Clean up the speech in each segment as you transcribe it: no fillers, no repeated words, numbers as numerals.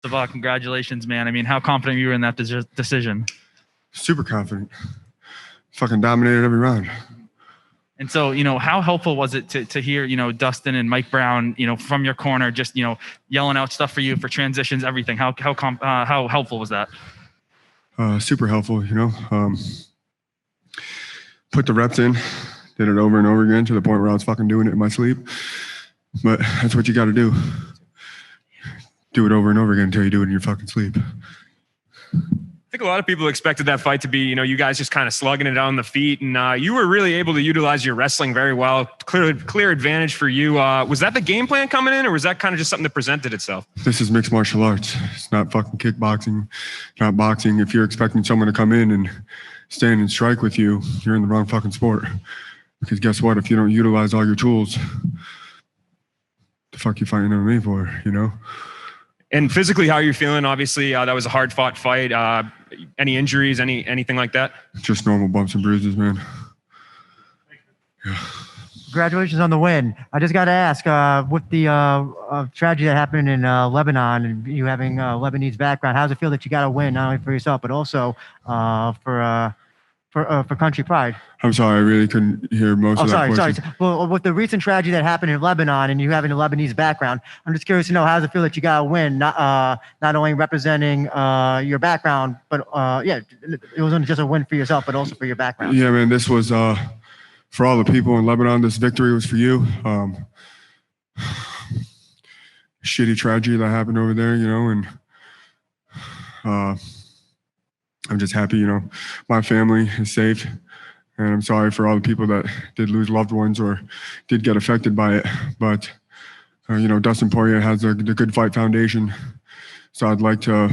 Sabah, congratulations, man. I mean, how confident you were in that decision? Super confident. Fucking dominated every round. And so, how helpful was it to hear, Dustin and Mike Brown, from your corner, just, yelling out stuff for you for transitions, everything? How helpful was that? Super helpful, put the reps in, did it over and over again to the point where I was fucking doing it in my sleep. But that's what you got to do. Do it over and over again until you do it in your fucking sleep. I think a lot of people expected that fight to be, you guys just kind of slugging it on the feet, and you were really able to utilize your wrestling very well. Clear advantage for you. Was that the game plan coming in, or was that kind of just something that presented itself? This is mixed martial arts. It's not fucking kickboxing, not boxing. If you're expecting someone to come in and stand and strike with you, you're in the wrong fucking sport. Because guess what? If you don't utilize all your tools, the fuck you fighting MMA for, And physically, how are you feeling? Obviously, that was a hard-fought fight. Any injuries, anything like that? Just normal bumps and bruises, man. Yeah. Congratulations on the win. I just got to ask, with the tragedy that happened in Lebanon and you having a Lebanese background, how does it feel that you got to win, not only for yourself, but also for country pride? I'm sorry, I really couldn't hear most of that question. Sorry. Well, with the recent tragedy that happened in Lebanon and you having a Lebanese background, I'm just curious to know, how does it feel that you got to win, not only representing your background, but it wasn't just a win for yourself, but also for your background? Yeah, man, this was for all the people in Lebanon. This victory was for you. Shitty tragedy that happened over there, and I'm just happy, my family is safe. And I'm sorry for all the people that did lose loved ones or did get affected by it. But, Dustin Poirier has the Good Fight Foundation. So I'd like to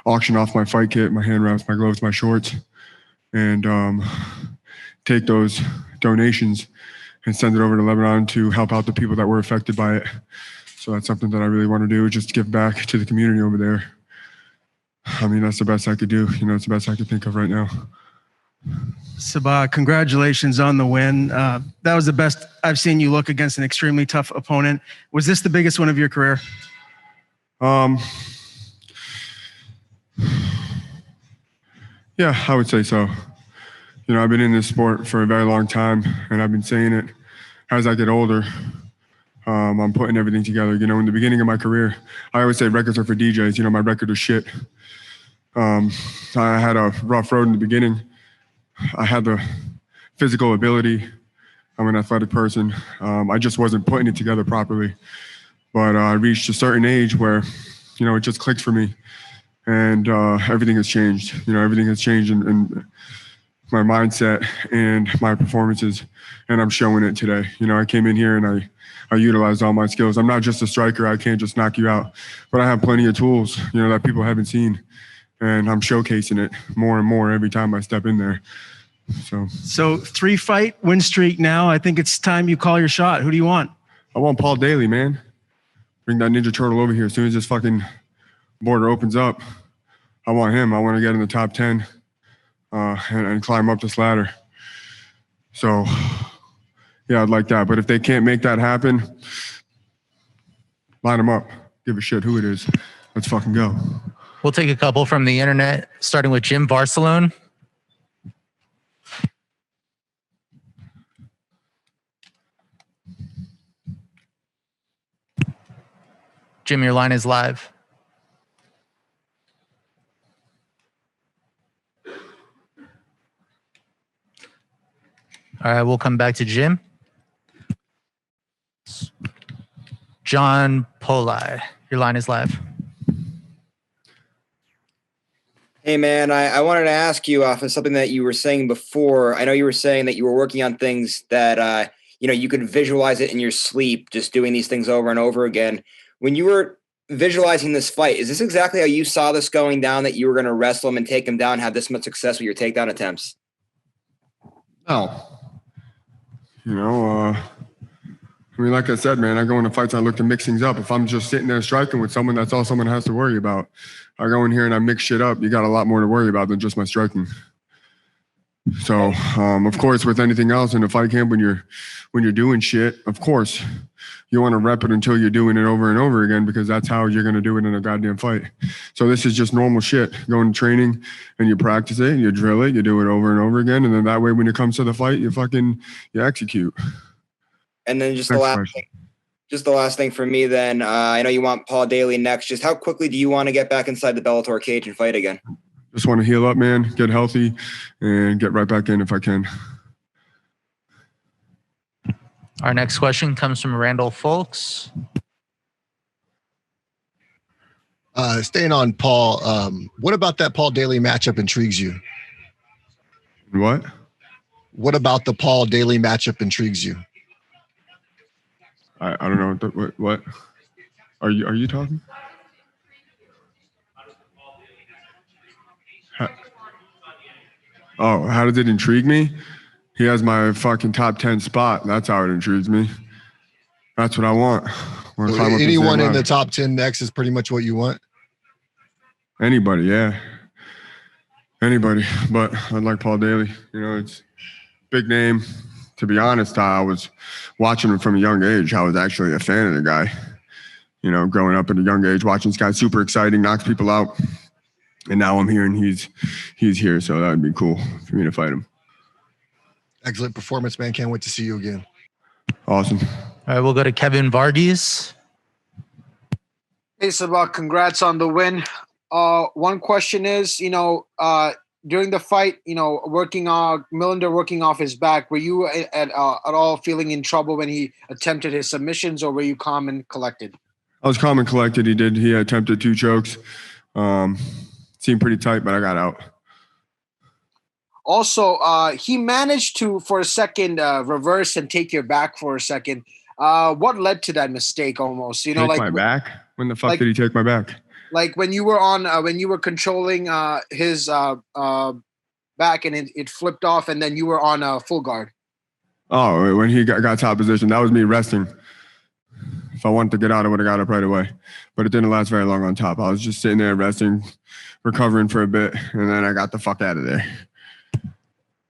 auction off my fight kit, my hand wraps, my gloves, my shorts, and take those donations and send it over to Lebanon to help out the people that were affected by it. So that's something that I really want to do, just give back to the community over there. I mean, that's the best I could do. It's the best I could think of right now. Sabah, congratulations on the win. That was the best I've seen you look against an extremely tough opponent. Was this the biggest one of your career? Yeah, I would say so. I've been in this sport for a very long time, and I've been saying it as I get older. I'm putting everything together. In the beginning of my career, I always say records are for DJs. My record is shit. I had a rough road in the beginning. I had the physical ability. I'm an athletic person. I just wasn't putting it together properly. But I reached a certain age where, it just clicked for me. And everything has changed. Everything has changed in my mindset and my performances. And I'm showing it today. I came in here and I utilized all my skills. I'm not just a striker. I can't just knock you out. But I have plenty of tools, that people haven't seen. And I'm showcasing it more and more every time I step in there. So 3-fight win streak now. I think it's time you call your shot. Who do you want? I want Paul Daly, man. Bring that Ninja Turtle over here. As soon as this fucking border opens up, I want him. I want to get in the top 10 and climb up this ladder. So, yeah, I'd like that. But if they can't make that happen, line them up. Give a shit who it is. Let's fucking go. We'll take a couple from the internet, starting with Jim Barcelone. Jim, your line is live. All right, we'll come back to Jim. John Polai, your line is live. Hey, man, I wanted to ask you off of something that you were saying before. I know you were saying that you were working on things that, you could visualize it in your sleep, just doing these things over and over again. When you were visualizing this fight, is this exactly how you saw this going down, that you were going to wrestle him and take him down, have this much success with your takedown attempts? No. Like I said, man, I go into fights, I look to mix things up. If I'm just sitting there striking with someone, that's all someone has to worry about. I go in here and I mix shit up. You got a lot more to worry about than just my striking. So, of course, with anything else in the fight camp, when you're doing shit, of course, you want to rep it until you're doing it over and over again, because that's how you're going to do it in a goddamn fight. So this is just normal shit. Going to training and you practice it, you drill it, you do it over and over again, and then that way, when it comes to the fight, you execute. And then just Next the last question. thing. Just the last thing for me then, I know you want Paul Daly next. Just how quickly do you want to get back inside the Bellator cage and fight again? Just want to heal up, man, get healthy, and get right back in if I can. Our next question comes from Randall Folks. Staying on Paul, what about that Paul Daly matchup intrigues you? What? What about the Paul Daly matchup intrigues you? I don't know. What? Are you talking? How does it intrigue me? He has my fucking top 10 spot. That's how it intrigues me. That's what I want. So anyone in the top 10 next is pretty much what you want? Anybody, yeah. Anybody. But I'd like Paul Daly. You know, it's big name. To be honest, I was watching him from a young age. I was actually a fan of the guy. You know, growing up at a young age, watching this guy, super exciting, knocks people out. And now I'm hearing he's here, so that would be cool for me to fight him. Excellent performance, man. Can't wait to see you again. Awesome. All right, we'll go to Kevin Varghese. Hey, Sabah, congrats on the win. One question is, during the fight, Millender working off his back, were you at all feeling in trouble when he attempted his submissions, or were you calm and collected? I was calm and collected. He attempted 2 chokes. Seemed pretty tight, but I got out. Also, he managed to, for a second, reverse and take your back for a second. What led to that mistake almost? Take my back? When the fuck did he take my back? Like when you were controlling his back and it flipped off, and then you were on a full guard. Oh, when he got top position, that was me resting. If I wanted to get out, I would have got up right away. But it didn't last very long on top. I was just sitting there resting, recovering for a bit, and then I got the fuck out of there.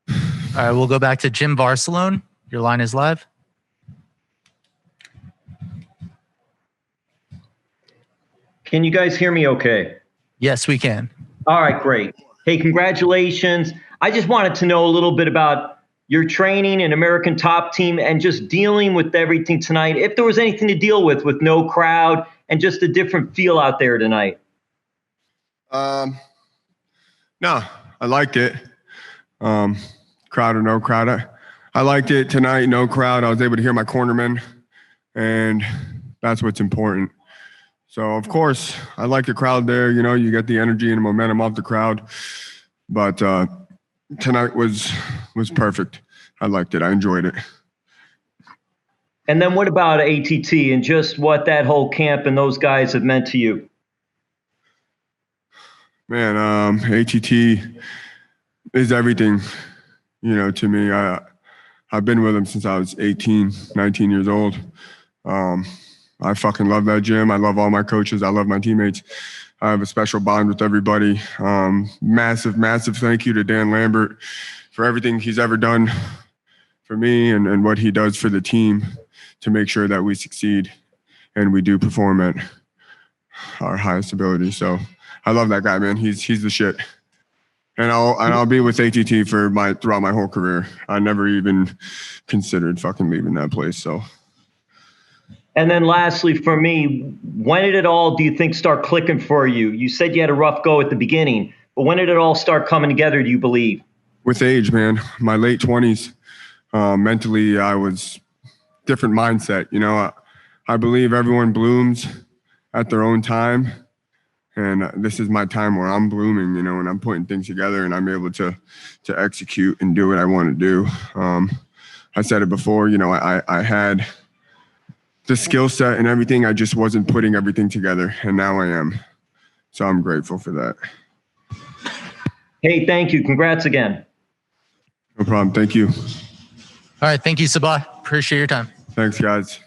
All right, we'll go back to Jim Barcelone. Your line is live. Can you guys hear me okay? Yes, we can. All right, great. Hey, congratulations. I just wanted to know a little bit about your training in American Top Team and just dealing with everything tonight. If there was anything to deal with no crowd and just a different feel out there tonight. No, I liked it. Crowd or no crowd. I liked it tonight, no crowd. I was able to hear my cornermen, and that's what's important. So, of course, I like the crowd there. You know, you get the energy and the momentum off the crowd. But tonight was perfect. I liked it. I enjoyed it. And then what about ATT and just what that whole camp and those guys have meant to you? Man, ATT is everything, to me. I've been with him since I was 18, 19 years old. I fucking love that gym. I love all my coaches. I love my teammates. I have a special bond with everybody. Massive, massive thank you to Dan Lambert for everything he's ever done for me and what he does for the team to make sure that we succeed and we do perform at our highest ability. So I love that guy, man. He's the shit. And I'll be with ATT throughout my whole career. I never even considered fucking leaving that place. So. And then lastly, for me, when did it all, do you think, start clicking for you? You said you had a rough go at the beginning, but when did it all start coming together, do you believe? With age, man. My late 20s, mentally, I was different mindset. I believe everyone blooms at their own time. And this is my time where I'm blooming, and I'm putting things together and I'm able to execute and do what I want to do. I said it before, I had the skill set and everything. I just wasn't putting everything together, and now I am. So I'm grateful for that. Hey, thank you. Congrats again. No problem. Thank you. All right. Thank you, Sabah. Appreciate your time. Thanks, guys.